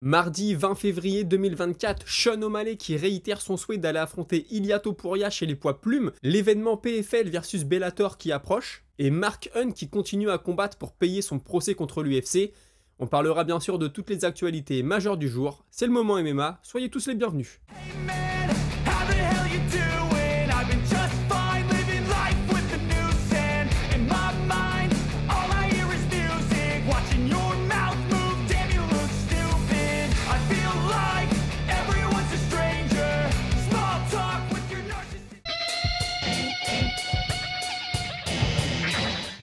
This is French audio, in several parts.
Mardi 20 février 2024, Sean O'Malley qui réitère son souhait d'aller affronter Ilia Topuria chez les poids plumes, l'événement PFL versus Bellator qui approche, et Mark Hunt qui continue à combattre pour payer son procès contre l'UFC. On parlera bien sûr de toutes les actualités majeures du jour, c'est le moment MMA, soyez tous les bienvenus.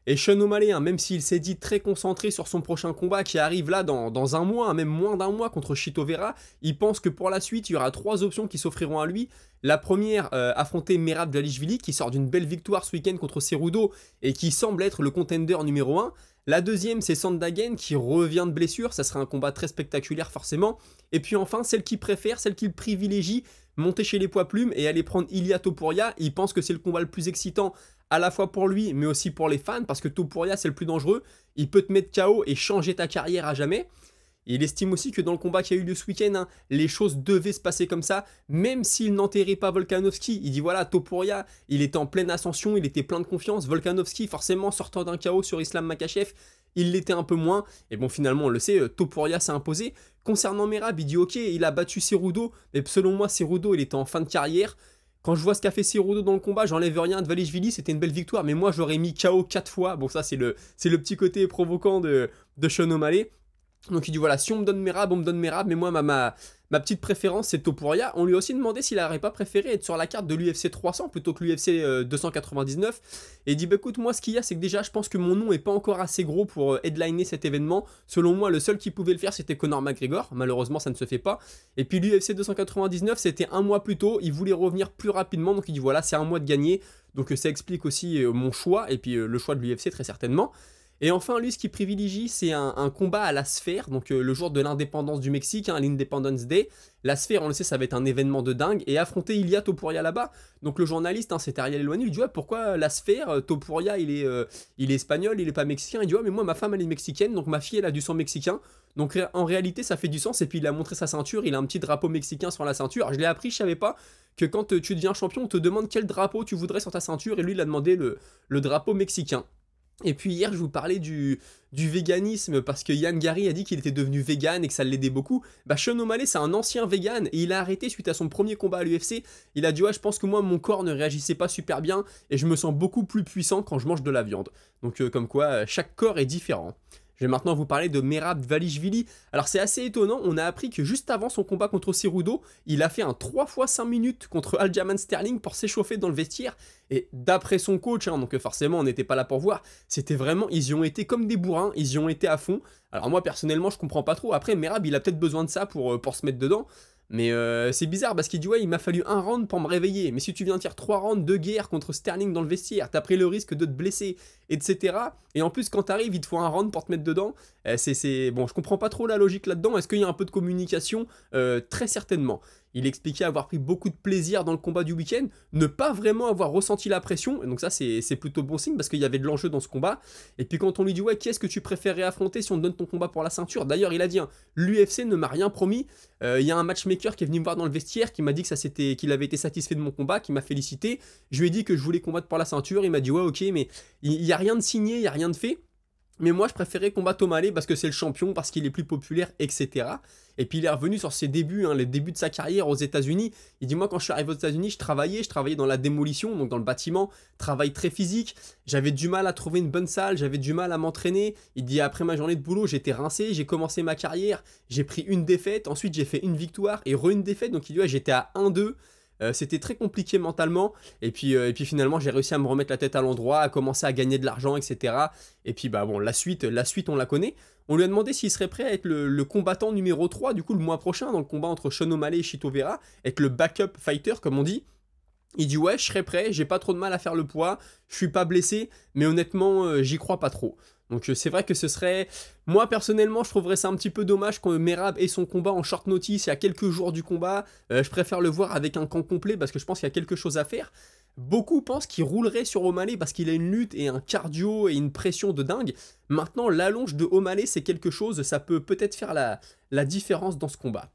Et Sean O'Malley, même s'il s'est dit très concentré sur son prochain combat qui arrive là dans un mois, même moins d'un mois contre Chito Vera, il pense que pour la suite, il y aura 3 options qui s'offriront à lui. La première, affronter Merab Dvalishvili qui sort d'une belle victoire ce week-end contre Cerudo et qui semble être le contender numéro 1. La deuxième, c'est Sandhagen qui revient de blessure, ça sera un combat très spectaculaire forcément. Et puis enfin, celle qu'il préfère, celle qu'il privilégie, monter chez les poids plumes et aller prendre Ilia Topuria. Il pense que c'est le combat le plus excitant à la fois pour lui, mais aussi pour les fans, parce que Topuria, c'est le plus dangereux. Il peut te mettre KO et changer ta carrière à jamais. Et il estime aussi que dans le combat qui a eu lieu ce week-end, les choses devaient se passer comme ça, même s'il n'enterrait pas Volkanovski. Il dit voilà, Topuria, il était en pleine ascension, il était plein de confiance. Volkanovski, forcément, sortant d'un KO sur Islam Makhachev, il l'était un peu moins. Et bon, finalement, on le sait, Topuria s'est imposé. Concernant Merab, il dit ok, il a battu Cerudo, mais selon moi, Cerudo, il était en fin de carrière. Quand je vois ce qu'a fait Cerudo dans le combat, j'enlève rien de Dvalishvili, c'était une belle victoire, mais moi j'aurais mis KO 4 fois. Bon, ça c'est le petit côté provoquant de Sean O'Malley. Donc il dit voilà, si on me donne Merab, on me donne Merab, mais moi ma petite préférence c'est Topuria. On lui a aussi demandé s'il n'aurait pas préféré être sur la carte de l'UFC 300 plutôt que l'UFC 299. Et il dit bah écoute, moi ce qu'il y a c'est que déjà je pense que mon nom est pas encore assez gros pour headliner cet événement. Selon moi le seul qui pouvait le faire c'était Conor McGregor, malheureusement ça ne se fait pas. Et puis l'UFC 299 c'était un mois plus tôt, il voulait revenir plus rapidement, donc il dit voilà c'est un mois de gagné. Donc ça explique aussi mon choix et puis le choix de l'UFC très certainement. Et enfin, lui, ce qu'il privilégie, c'est un combat à la Sphère, donc le jour de l'indépendance du Mexique, l'Independence Day. La Sphère, on le sait, ça va être un événement de dingue, et affronter Ilia Topuria là-bas. Donc le journaliste, c'était Ariel Helwani, il dit ouais, pourquoi la Sphère, Topuria, il est espagnol, il est pas mexicain. Il dit ouais, mais moi, ma femme, elle est mexicaine, donc ma fille, elle a du sang mexicain. Donc en réalité, ça fait du sens, et puis il a montré sa ceinture, il a un petit drapeau mexicain sur la ceinture. Je l'ai appris, je savais pas que quand tu deviens champion, on te demande quel drapeau tu voudrais sur ta ceinture, et lui, il a demandé le drapeau mexicain. Et puis hier je vous parlais du véganisme parce que Ian Gary a dit qu'il était devenu vegan et que ça l'aidait beaucoup. Bah Sean O'Malley c'est un ancien vegan et il a arrêté suite à son premier combat à l'UFC. Il a dit ouais je pense que moi mon corps ne réagissait pas super bien et je me sens beaucoup plus puissant quand je mange de la viande. Donc comme quoi chaque corps est différent. Je vais maintenant vous parler de Merab Dvalishvili. Alors c'est assez étonnant, on a appris que juste avant son combat contre Cerudo, il a fait un 3 x 5 minutes contre Aljamain Sterling pour s'échauffer dans le vestiaire. Et d'après son coach, donc forcément on n'était pas là pour voir, c'était vraiment, ils y ont été comme des bourrins, ils y ont été à fond. Alors moi personnellement je comprends pas trop, après Merab il a peut-être besoin de ça pour se mettre dedans. Mais c'est bizarre parce qu'il dit ouais il m'a fallu un round pour me réveiller. Mais si tu viens de faire 3 rounds de guerre contre Sterling dans le vestiaire, t'as pris le risque de te blesser, etc. Et en plus quand t'arrives il te faut un round pour te mettre dedans. Bon je comprends pas trop la logique là-dedans. Est-ce qu'il y a un peu de communication? Très certainement. Il expliquait avoir pris beaucoup de plaisir dans le combat du week-end, ne pas vraiment avoir ressenti la pression, donc ça c'est plutôt bon signe parce qu'il y avait de l'enjeu dans ce combat. Et puis quand on lui dit ouais qui est-ce que tu préférerais affronter si on te donne ton combat pour la ceinture, d'ailleurs il a dit l'UFC ne m'a rien promis, il y a un matchmaker qui est venu me voir dans le vestiaire qui m'a dit que qu'il avait été satisfait de mon combat, qui m'a félicité, je lui ai dit que je voulais combattre pour la ceinture, il m'a dit ouais ok mais il n'y a rien de signé, il n'y a rien de fait. Mais moi je préférais combattre O'Malley parce que c'est le champion, parce qu'il est plus populaire, etc. Et puis il est revenu sur ses débuts, les débuts de sa carrière aux États-Unis. Il dit moi quand je suis arrivé aux États-Unis, je travaillais dans la démolition, donc dans le bâtiment, travail très physique. J'avais du mal à trouver une bonne salle, j'avais du mal à m'entraîner. Il dit après ma journée de boulot, j'étais rincé, j'ai commencé ma carrière, j'ai pris une défaite, ensuite j'ai fait une victoire et une défaite. Donc il dit ouais, j'étais à 1-2. C'était très compliqué mentalement et puis finalement j'ai réussi à me remettre la tête à l'endroit, à commencer à gagner de l'argent, etc. Et puis bah bon, la suite on la connaît. On lui a demandé s'il serait prêt à être le combattant numéro 3 du coup le mois prochain dans le combat entre Sean O'Malley et Chito Vera, être le backup fighter comme on dit. Il dit ouais je serais prêt, j'ai pas trop de mal à faire le poids, je suis pas blessé, mais honnêtement j'y crois pas trop. Donc c'est vrai que ce serait... Moi personnellement je trouverais ça un petit peu dommage que Merab ait son combat en short notice il y a quelques jours du combat. Je préfère le voir avec un camp complet parce que je pense qu'il y a quelque chose à faire. Beaucoup pensent qu'il roulerait sur O'Malley parce qu'il a une lutte et un cardio et une pression de dingue. Maintenant l'allonge de O'Malley c'est quelque chose, ça peut peut-être faire la différence dans ce combat.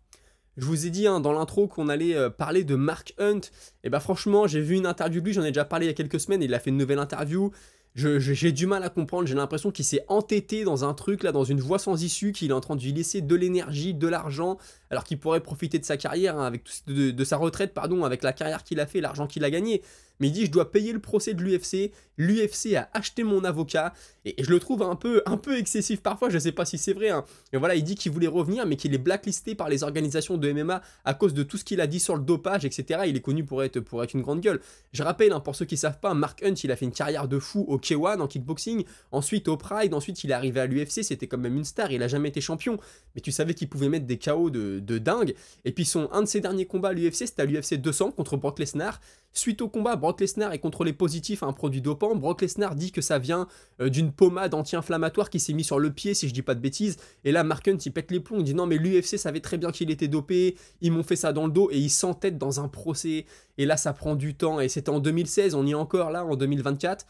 Je vous ai dit hein, dans l'intro qu'on allait parler de Mark Hunt. Et bah franchement j'ai vu une interview de lui, j'en ai déjà parlé il y a quelques semaines, il a fait une nouvelle interview. J'ai du mal à comprendre, j'ai l'impression qu'il s'est entêté dans un truc, là, dans une voie sans issue, qu'il est en train de lui laisser de l'énergie, de l'argent, alors qu'il pourrait profiter de sa carrière, hein, avec de sa retraite, pardon, avec la carrière qu'il a fait, l'argent qu'il a gagné. Mais il dit, je dois payer le procès de l'UFC, l'UFC a acheté mon avocat, et je le trouve un peu excessif parfois, je sais pas si c'est vrai, hein. Et voilà, il dit qu'il voulait revenir, mais qu'il est blacklisté par les organisations de MMA à cause de tout ce qu'il a dit sur le dopage, etc. Il est connu pour être une grande gueule. Je rappelle, hein, pour ceux qui savent pas, Mark Hunt, il a fait une carrière de fou au K1 en kickboxing, ensuite au Pride, ensuite il est arrivé à l'UFC, c'était quand même une star, il a jamais été champion, mais tu savais qu'il pouvait mettre des KO de dingue. Et puis un de ses derniers combats à l'UFC, c'était à l'UFC 200 contre Brock Lesnar. Suite au combat, Brock Lesnar est contrôlé positif à un produit dopant. Brock Lesnar dit que ça vient d'une pommade anti-inflammatoire qui s'est mis sur le pied, si je dis pas de bêtises. Et là, Mark Hunt, il pète les plombs, il dit non mais l'UFC savait très bien qu'il était dopé, ils m'ont fait ça dans le dos, et il s'entête dans un procès. Et là, ça prend du temps, et c'était en 2016, on y est encore là, en 2024.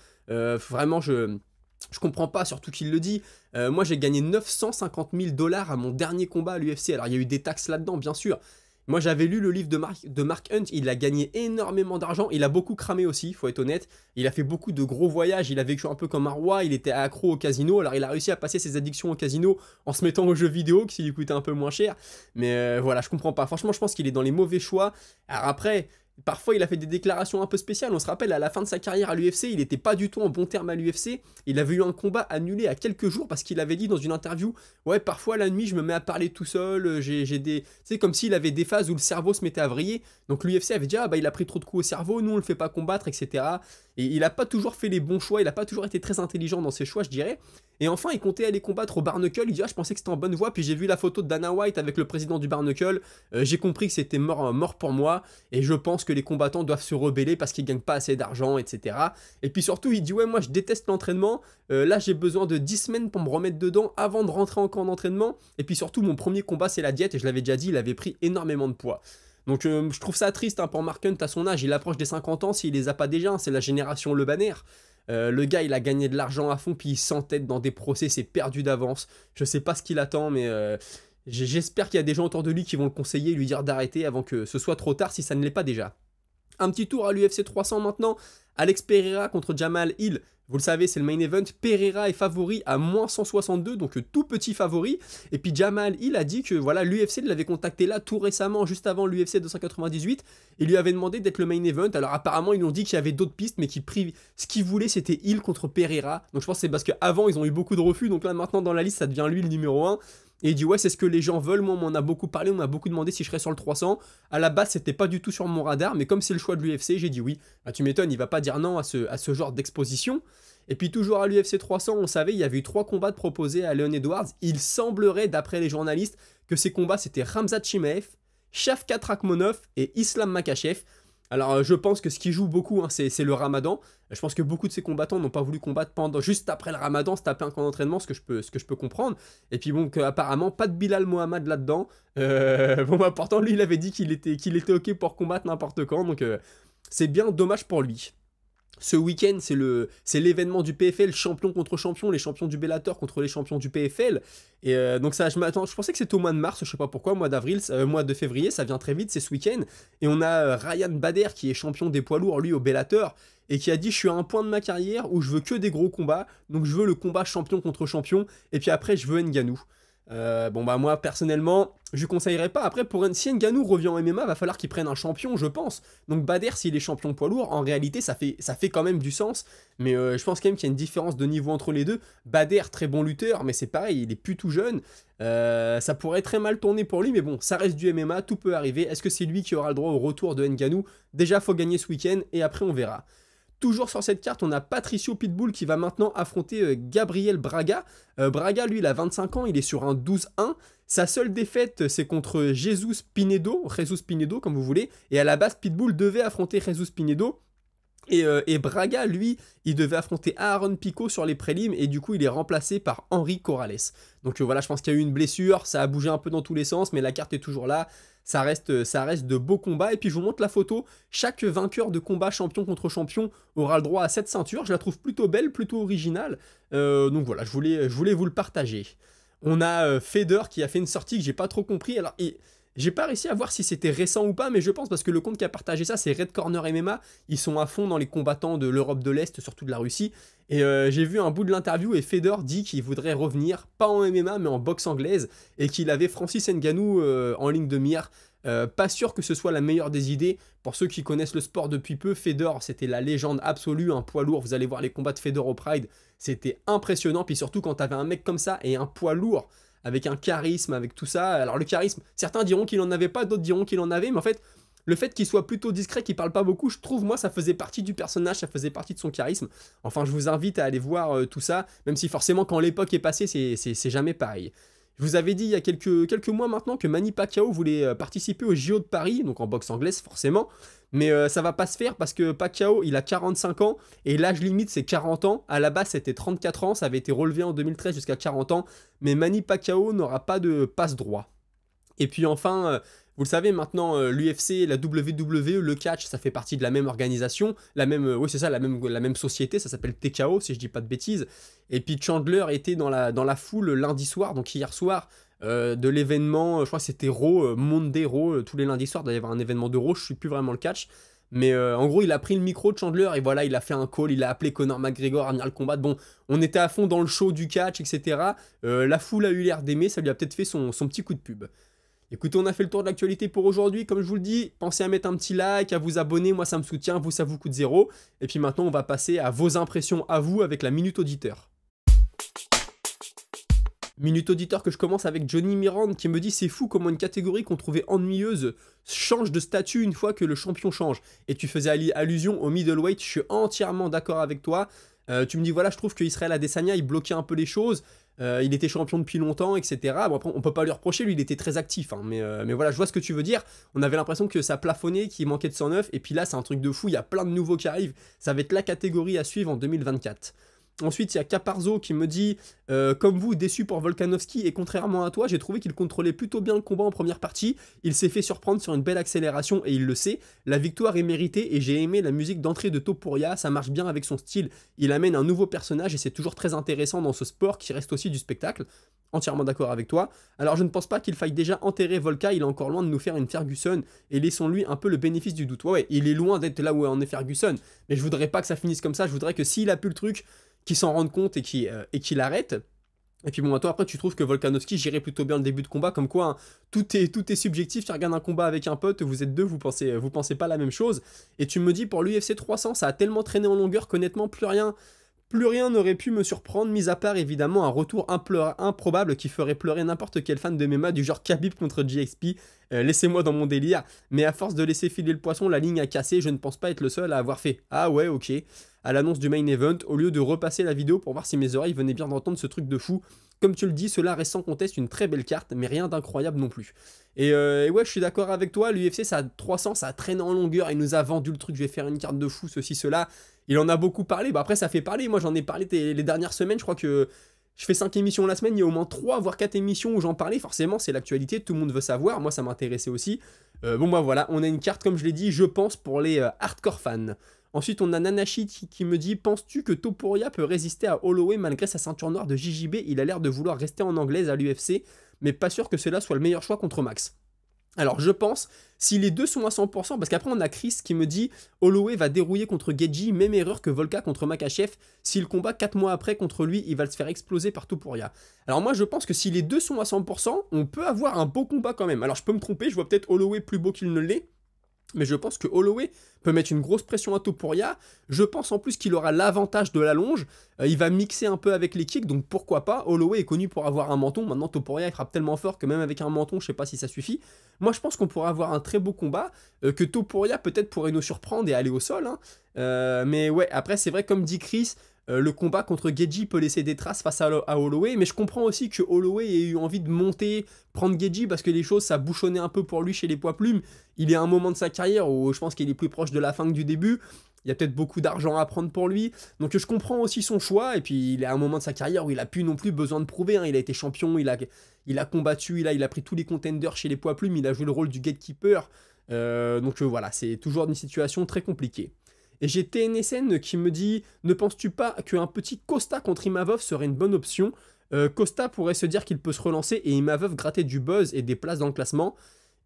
Vraiment, je comprends pas, surtout qu'il le dit. Moi, j'ai gagné 950 000 $ à mon dernier combat à l'UFC. Alors, il y a eu des taxes là-dedans, bien sûr. Moi, j'avais lu le livre de Mark Hunt. Il a gagné énormément d'argent. Il a beaucoup cramé aussi, faut être honnête. Il a fait beaucoup de gros voyages. Il a vécu un peu comme un roi. Il était accro au casino. Alors, il a réussi à passer ses addictions au casino en se mettant aux jeux vidéo, qui lui coûtait un peu moins cher. Mais voilà, je comprends pas. Franchement, je pense qu'il est dans les mauvais choix. Alors après... Parfois, il a fait des déclarations un peu spéciales. On se rappelle, à la fin de sa carrière à l'UFC, il n'était pas du tout en bon terme à l'UFC. Il avait eu un combat annulé à quelques jours parce qu'il avait dit dans une interview « Ouais, parfois la nuit, je me mets à parler tout seul. J'ai des... » C'est comme s'il avait des phases où le cerveau se mettait à vriller. Donc l'UFC avait dit « Ah, bah, il a pris trop de coups au cerveau, nous, on le fait pas combattre, etc. » Et il n'a pas toujours fait les bons choix. Il n'a pas toujours été très intelligent dans ses choix, je dirais. Et enfin, il comptait aller combattre au Barnacle. Il dit « Ah, je pensais que c'était en bonne voie. Puis j'ai vu la photo de Dana White avec le président du Barnacle. J'ai compris que c'était mort pour moi. Et je pense que les combattants doivent se rebeller parce qu'ils gagnent pas assez d'argent, etc. » Et puis surtout, il dit « Ouais, moi, je déteste l'entraînement. Là, j'ai besoin de 10 semaines pour me remettre dedans avant de rentrer en camp d'entraînement. Et puis surtout, mon premier combat, c'est la diète. Et je l'avais déjà dit, il avait pris énormément de poids. » Donc je trouve ça triste hein, pour Mark Hunt à son âge, il approche des 50 ans s'il les a pas déjà, hein, c'est la génération Le Banner. Le gars il a gagné de l'argent à fond puis il s'entête dans des procès, c'est perdu d'avance. Je sais pas ce qu'il attend mais j'espère qu'il y a des gens autour de lui qui vont le conseiller et lui dire d'arrêter avant que ce soit trop tard si ça ne l'est pas déjà. Un petit tour à l'UFC 300 maintenant, Alex Pereira contre Jamal Hill. Vous le savez, c'est le main event. Pereira est favori à moins 162, donc tout petit favori. Et puis Jamal Hill a dit que voilà, l'UFC l'avait contacté là tout récemment, juste avant l'UFC 298, et lui avait demandé d'être le main event. Alors apparemment, ils lui ont dit qu'il y avait d'autres pistes, mais ce qu'ils voulaient, c'était Hill contre Pereira. Donc je pense que c'est parce qu'avant, ils ont eu beaucoup de refus, donc là maintenant dans la liste, ça devient lui le numéro 1. Et il dit ouais c'est ce que les gens veulent, moi on m'en a beaucoup parlé, on m'a beaucoup demandé si je serais sur le 300. À la base c'était pas du tout sur mon radar, mais comme c'est le choix de l'UFC, j'ai dit oui. Bah, tu m'étonnes, il va pas dire non à ce genre d'exposition. Et puis toujours à l'UFC 300, on savait, il y avait eu 3 combats de proposés à Leon Edwards. Il semblerait, d'après les journalistes, que ces combats c'était Khamzat Chimaev, Shavkat Rakhmonov et Islam Makhachev. Alors je pense que ce qui joue beaucoup, hein, c'est le ramadan. Je pense que beaucoup de ces combattants n'ont pas voulu combattre juste après le ramadan, se taper un camp d'entraînement, ce que je peux comprendre. Et puis bon, apparemment pas de Bilal Mohamed là-dedans. Bon bah pourtant lui il avait dit qu'il était ok pour combattre n'importe quand, donc c'est bien dommage pour lui. Ce week-end, c'est l'événement du PFL, champion contre champion, les champions du Bellator contre les champions du PFL. Et donc ça, je pensais que c'était au mois de mars, je sais pas pourquoi, mois de février, ça vient très vite, c'est ce week-end. Et on a Ryan Bader qui est champion des poids lourds, lui, au Bellator, et qui a dit « Je suis à un point de ma carrière où je veux que des gros combats, donc je veux le combat champion contre champion, et puis après, je veux Ngannou. » Bon bah moi personnellement je lui conseillerais pas. Après si Ngannou revient en MMA va falloir qu'il prenne un champion je pense. Donc Bader s'il est champion poids lourd en réalité ça fait quand même du sens. Mais je pense quand même qu'il y a une différence de niveau entre les deux. Bader très bon lutteur mais c'est pareil il est plus tout jeune. Ça pourrait très mal tourner pour lui mais bon ça reste du MMA, tout peut arriver. Est-ce que c'est lui qui aura le droit au retour de Ngannou? Déjà faut gagner ce week-end et après on verra. Toujours sur cette carte, on a Patricio Pitbull qui va maintenant affronter Gabriel Braga. Braga, lui, il a 25 ans, il est sur un 12-1. Sa seule défaite, c'est contre Jesus Pinedo, comme vous voulez. Et à la base, Pitbull devait affronter Jesus Pinedo. Et Braga, lui, il devait affronter Aaron Pico sur les prélims et du coup il est remplacé par Henry Corrales. Donc voilà, je pense qu'il y a eu une blessure, ça a bougé un peu dans tous les sens, mais la carte est toujours là. Ça reste de beaux combats. Et puis je vous montre la photo. Chaque vainqueur de combat champion contre champion aura le droit à cette ceinture. Je la trouve plutôt belle, plutôt originale. Donc voilà, je voulais vous le partager. On a Feder qui a fait une sortie que j'ai pas trop compris. Alors, j'ai pas réussi à voir si c'était récent ou pas, mais je pense parce que le compte qui a partagé ça, c'est Red Corner MMA. Ils sont à fond dans les combattants de l'Europe de l'Est, surtout de la Russie. Et j'ai vu un bout de l'interview et Feder dit qu'il voudrait revenir, pas en MMA, mais en boxe anglaise, et qu'il avait Francis Ngannou en ligne de mire. Pas sûr que ce soit la meilleure des idées. Pour ceux qui connaissent le sport depuis peu, Feder, c'était la légende absolue, un poids lourd. Vous allez voir les combats de Feder au Pride, c'était impressionnant. Puis surtout quand t'avais un mec comme ça et un poids lourd, avec un charisme, avec tout ça. Alors le charisme, certains diront qu'il en avait pas, d'autres diront qu'il en avait, mais en fait, le fait qu'il soit plutôt discret, qu'il parle pas beaucoup, je trouve, moi, ça faisait partie du personnage, ça faisait partie de son charisme. Enfin, je vous invite à aller voir tout ça, même si forcément, quand l'époque est passée, c'est jamais pareil. Je vous avais dit il y a quelques mois maintenant que Manny Pacquiao voulait participer au JO de Paris, donc en boxe anglaise forcément, mais ça va pas se faire parce que Pacquiao il a 45 ans et l'âge limite c'est 40 ans, à la base c'était 34 ans, ça avait été relevé en 2013 jusqu'à 40 ans, mais Manny Pacquiao n'aura pas de passe-droit. Et puis enfin, vous le savez maintenant, l'UFC, la WWE, le catch, ça fait partie de la même organisation, oui c'est ça, la même société, ça s'appelle TKO si je dis pas de bêtises. Et puis Chandler était dans la foule lundi soir, donc hier soir, de l'événement, je crois que c'était Raw, Monday Raw, tous les lundis soirs, il doit y avoir un événement de Raw, je suis plus vraiment le catch. Mais en gros, il a pris le micro de Chandler et voilà, il a fait un call, il a appelé Conor McGregor à venir le combattre. Bon, on était à fond dans le show du catch, etc. La foule a eu l'air d'aimer, ça lui a peut-être fait son petit coup de pub. Écoutez, on a fait le tour de l'actualité pour aujourd'hui. Comme je vous le dis, pensez à mettre un petit like, à vous abonner. Moi, ça me soutient. Vous, ça vous coûte zéro. Et puis maintenant, on va passer à vos impressions à vous avec la Minute Auditeur. Minute Auditeur que je commence avec Johnny Mirand qui me dit « C'est fou comment une catégorie qu'on trouvait ennuyeuse change de statut une fois que le champion change. » Et tu faisais allusion au middleweight. Je suis entièrement d'accord avec toi. Tu me dis « Voilà, je trouve que Israël Adesanya, il bloquait un peu les choses. » Il était champion depuis longtemps, etc. Bon, après, on peut pas lui reprocher, lui il était très actif, hein, mais voilà, je vois ce que tu veux dire. On avait l'impression que ça plafonnait, qu'il manquait de 109, et puis là c'est un truc de fou, il y a plein de nouveaux qui arrivent, ça va être la catégorie à suivre en 2024. Ensuite, il y a Caparzo qui me dit comme vous, déçu pour Volkanovski, et contrairement à toi, j'ai trouvé qu'il contrôlait plutôt bien le combat en première partie. Il s'est fait surprendre sur une belle accélération, et il le sait. La victoire est méritée, et j'ai aimé la musique d'entrée de Topuria, ça marche bien avec son style. Il amène un nouveau personnage, et c'est toujours très intéressant dans ce sport qui reste aussi du spectacle. Entièrement d'accord avec toi. Alors, je ne pense pas qu'il faille déjà enterrer Volka, il est encore loin de nous faire une Ferguson, et laissons-lui un peu le bénéfice du doute. Ouais, il est loin d'être là où en est Ferguson, mais je voudrais pas que ça finisse comme ça, je voudrais que s'il a pu le truc, qui s'en rendent compte et qui l'arrêtent. Et puis bon, toi après tu trouves que Volkanovski gérait plutôt bien le début de combat, comme quoi hein, tout est subjectif, tu regardes un combat avec un pote, vous êtes deux, vous pensez pas la même chose. Et tu me dis pour l'UFC 300, ça a tellement traîné en longueur qu'honnêtement plus rien n'aurait pu me surprendre, mis à part évidemment un retour improbable qui ferait pleurer n'importe quel fan de MMA du genre Khabib contre GSP. Laissez-moi dans mon délire, mais à force de laisser filer le poisson, la ligne a cassé, je ne pense pas être le seul à avoir fait « Ah ouais, ok », à l'annonce du main event, au lieu de repasser la vidéo pour voir si mes oreilles venaient bien d'entendre ce truc de fou. Comme tu le dis, cela reste sans conteste une très belle carte, mais rien d'incroyable non plus. Et ouais, je suis d'accord avec toi, l'UFC, ça a 300, ça a traîné en longueur, il nous a vendu le truc, je vais faire une carte de fou, ceci, cela. Il en a beaucoup parlé, bah après ça fait parler, moi j'en ai parlé les dernières semaines, je crois que je fais 5 émissions la semaine, il y a au moins 3 voire 4 émissions où j'en parlais, forcément c'est l'actualité, tout le monde veut savoir, moi ça m'intéressait aussi. Bon bah voilà, on a une carte comme je l'ai dit, je pense pour les hardcore fans. Ensuite, on a Nanashi qui me dit « Penses-tu que Topuria peut résister à Holloway malgré sa ceinture noire de JJB? Il a l'air de vouloir rester en anglaise à l'UFC, mais pas sûr que cela soit le meilleur choix contre Max. » Alors, je pense, si les deux sont à 100%, parce qu'après, on a Chris qui me dit « Holloway va dérouiller contre Gaethje, même erreur que Volka contre Makhachev. S'il combat 4 mois après contre lui, il va se faire exploser par Topuria. » Alors moi, je pense que si les deux sont à 100%, on peut avoir un beau combat quand même. Alors, je peux me tromper, je vois peut-être Holloway plus beau qu'il ne l'est, mais je pense que Holloway peut mettre une grosse pression à Topuria. Je pense en plus qu'il aura l'avantage de la longe. Il va mixer un peu avec les kicks, donc pourquoi pas. Holloway est connu pour avoir un menton. Maintenant, Topuria, il frappe tellement fort que même avec un menton, je sais pas si ça suffit. Moi, je pense qu'on pourrait avoir un très beau combat, que Topuria peut-être pourrait nous surprendre et aller au sol. Hein. Mais ouais, après, c'est vrai, comme dit Chris, le combat contre Gaethje peut laisser des traces face à Holloway, mais je comprends aussi que Holloway ait eu envie de monter, prendre Gaethje, parce que les choses, ça bouchonnait un peu pour lui chez les poids plumes. Il est à un moment de sa carrière où je pense qu'il est plus proche de la fin que du début. il y a peut-être beaucoup d'argent à prendre pour lui. Donc je comprends aussi son choix, et puis il est à un moment de sa carrière où il a plus non plus besoin de prouver, hein. Il a été champion, il a combattu, il a pris tous les contenders chez les poids plumes, il a joué le rôle du gatekeeper. Donc voilà, c'est toujours une situation très compliquée. Et j'ai TNSN qui me dit: ne penses-tu pas qu'un petit Costa contre Imavov serait une bonne option? Costa pourrait se dire qu'il peut se relancer et Imavov gratter du buzz et des places dans le classement.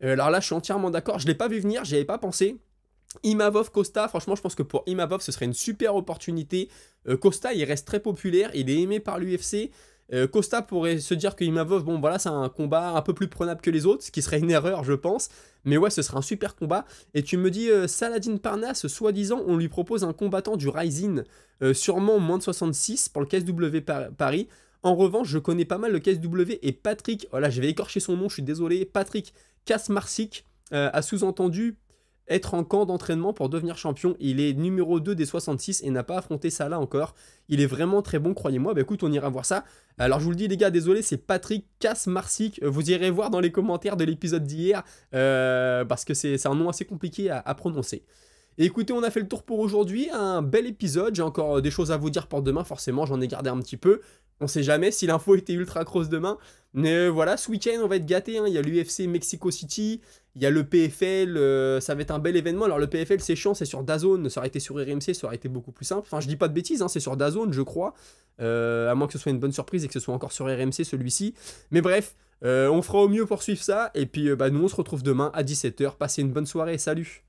Alors là, je suis entièrement d'accord, je l'ai pas vu venir, j'y avais pas pensé. Imavov, Costa, franchement, je pense que pour Imavov, ce serait une super opportunité. Costa, il reste très populaire, il est aimé par l'UFC. Costa pourrait se dire que Imavov, bon voilà, c'est un combat un peu plus prenable que les autres, ce qui serait une erreur, je pense. Mais ouais, ce serait un super combat. Et tu me dis, Saladin Parnasse, soi-disant, on lui propose un combattant du Rising, sûrement moins de 66 pour le KSW Paris. En revanche, je connais pas mal le KSW et Patrick, voilà, je vais écorcher son nom, je suis désolé, Patrick Kasmarsik a sous-entendu être en camp d'entraînement pour devenir champion. Il est numéro 2 des 66 et n'a pas affronté Salah encore. Il est vraiment très bon, croyez-moi. Bah écoute, on ira voir ça. Alors je vous le dis les gars, désolé, c'est Patrick Kasmarsik. Vous irez voir dans les commentaires de l'épisode d'hier, parce que c'est un nom assez compliqué à prononcer. Et écoutez, on a fait le tour pour aujourd'hui, un bel épisode, j'ai encore des choses à vous dire pour demain, forcément, j'en ai gardé un petit peu. On sait jamais si l'info était ultra grosse demain, mais voilà, ce week-end on va être gâtés, hein. Il y a l'UFC Mexico City, il y a le PFL, ça va être un bel événement. Alors le PFL c'est chiant, c'est sur DAZN, ça aurait été sur RMC, ça aurait été beaucoup plus simple. Enfin je dis pas de bêtises, hein, c'est sur DAZN je crois, à moins que ce soit une bonne surprise et que ce soit encore sur RMC celui-ci. Mais bref, on fera au mieux pour suivre ça, et puis nous on se retrouve demain à 17 h, passez une bonne soirée, salut!